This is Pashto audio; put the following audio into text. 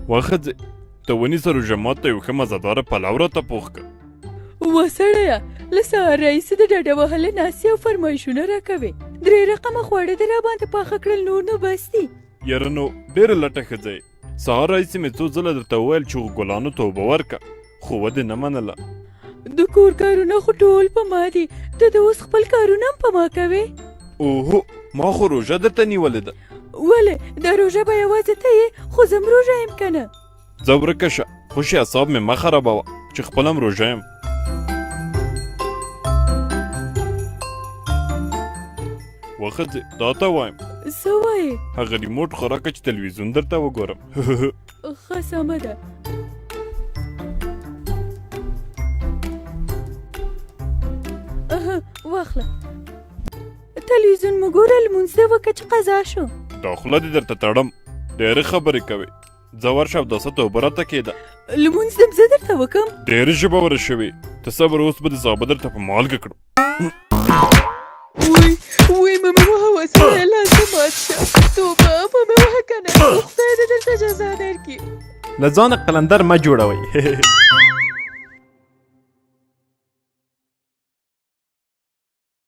وښځې ته ونیسه روژه مات ته یو ښه مزهداره پلو راته پوخ کړه. وسړیه له سهار راهیسې د ډډه وهلې ناستې او فرمایشونه راکوې. 3 رقمه خواړه دې راباندې پاخه کړل، نور نو بس دي. یاره نو ډېره لټه ښځه یې. سهار راهیسې مې څو ځله درته وویل چې ګلانو توبه ورکړه، خو ودې نه منله. د کور کارونه خو ټول په ما دي، ته د اوس خپل کارونه هم په ما کوې. اوهو ما خو روژه درته نیولې ده. ولې دا روژه به یوازې ته یې، خو زه هم روژه یم که نه. ځه ورکه شه، خوشې اعصاب مې مه خرابوه چې خپله هم روژه یم. وښځې دا ته وایم څه وایې؟ هغه ریموټ خو راکړه چې تلویزیون درته وګورم. ښه سمه ده. واخله تلویزیون مو ګوره، لمونځ دې وکړه چې قضا شو. دا خوله دې درته تړم، ډېرې خبرې کوې. ځه ورشه اوداسه توبه راته کېده. لمونځ دې زه درته وکړم. ډېرې ژبوره شوې، ته صبر اوس به دې صحابه درته په مالګه کړم. وی ممه وهه وسړیه لاسه مات شه. توبه ممه وهه که نه، خدای دې درته جزا درکړي. له ځانه قلندر مه جوړوئ.